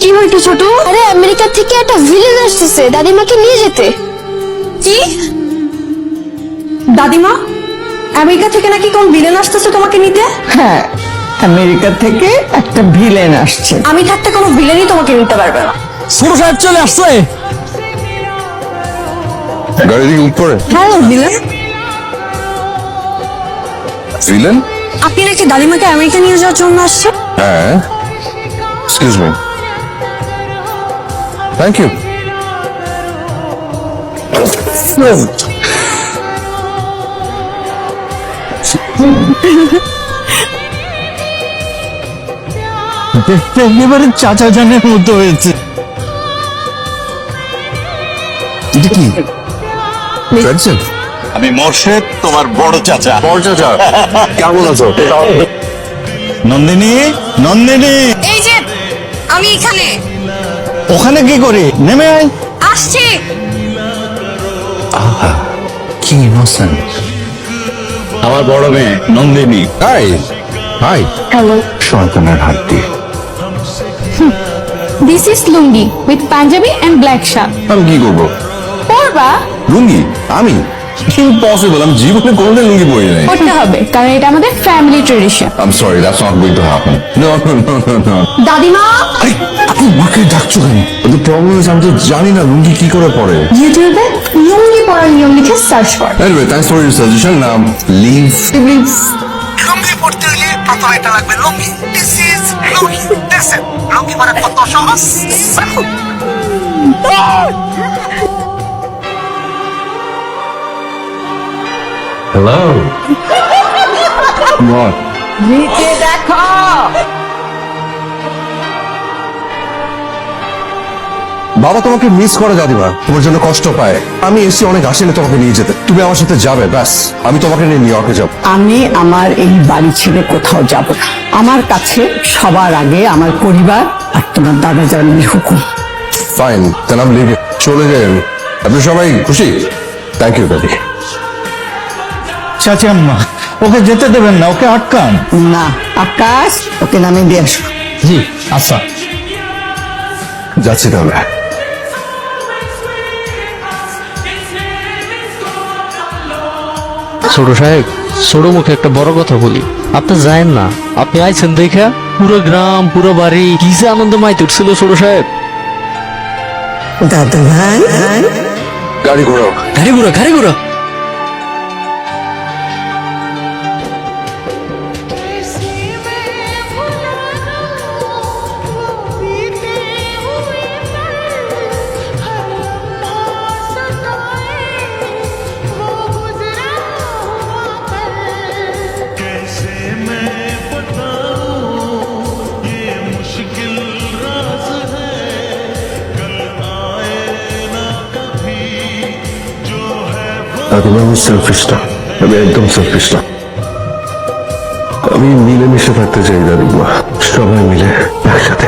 কি হইতো ছোট? আরে আমেরিকা থেকে একটা ভিলেন আসতেছে দাদিমাকে নিয়ে যেতে। কি? দাদিমা, আমেরিকা থেকে নাকি কোন ভিলেন আসতেছে তোমাকে নিতে? হ্যাঁ, আমেরিকা থেকে একটা ভিলেন আসছে। আমি থাকতে কোনো ভিলেনই তোমাকে নিতে পারবে না। ছোট সাহেব চলে আসছে। গাড়ি দিকে উপরে হ্যালো ভিলেন। ভিলেন। আপনি নাকি দাদিমাকে আমেরিকা নিয়ে যাওয়ার জন্য আসছে? হ্যাঁ, এক্সকিউজ মি, থ্যাংক ইউ। দেখতে একেবারে চাচা জানের মতো হয়েছে। এটা কি ফ্রেন্ডশিপ? আমি মোর্শেদ, তোমার বড় চাচা। বড় চাচা, কেমন আছো? নন্দিনী, নন্দিনী, এই যে আমি এখানে ওখানে কি করি? নেমে আয়। আসছি। কি ইনোসেন্ট। আমার বড় মেয়ে নন্দিনী। High high. হ্যালো, শয়তানের হাড্ডি। This is lungi with Punjabi and black shirt. আমি কি করবো? পরবা? লুঙ্গি? আমি? ইম্পসিবল, আমি জীবনে কোনোদিন লুঙ্গি পরি নাই। পরতে হবে কারণ এটা আমাদের family tradition. I'm sorry, that's not going to happen. No, no, no, no, no. দাদিমা, আরে, আপনি মাকে ডাকছো কেন? The problem is, আমি তো জানি না লুঙ্গি কি করে পরে। ইউটিউবে লুঙ্গি পরার নিয়ম লিখে সার্চ কর। Anyway, thanks for your suggestion. Now, leave. লুঙ্গি পড়তে হইলে প্রথমে এটা লাগবে লুঙ্গি। দিস ইজ লুঙ্গি। দেখছেন লুঙ্গি পরা কত সহজ। Hello. What? নিচে দেখো। বাবা তোমাকে মিস করে দাদিমা, তোমার জন্য কষ্ট পায়। আমি এসে অনেক আসেনি তোমাকে নিয়ে যেতে, তুমি আমার সাথে যাবে, ব্যাস আমি তোমাকে নিয়ে নিউ ইয়র্কে যাবো। আমি আমার এই বাড়ি ছেড়ে কোথাও যাব না। আমার কাছে সবার আগে আমার পরিবার আর তোমার দাদা জানের হুকুম। ফাইন, দেন আমি লিভ। চলে যাই আমি। আপনি সবাই খুশি? থ্যাংক ইউ দাদি। চাচি আম্মা, ওকে যেতে দেবেন না, ওকে আটকান। না, আকাশ, ওকে নামে দিয়ে আসো। জি আচ্ছা। যাচ্ছি তাহলে। ছোট সাহেব, ছোট মুখে একটা বড় কথা বলি, আপনি যায়েন না। আপনি আইছেন দেখা পুরো গ্রাম পুরো বাড়ি কি যে আনন্দ মাইতে উঠছিল ছোট সাহেব। দাদা ভাই, গাড়ি ঘোরাও। গাড়ি ঘোড়া, গাড়ি ঘোড়া। দাদিমা, আমি সেলফিশ না, আমি একদম সেলফিশ না। আমি মিলেমিশে থাকতে চাই দাদিমা, সবাই মিলে একসাথে।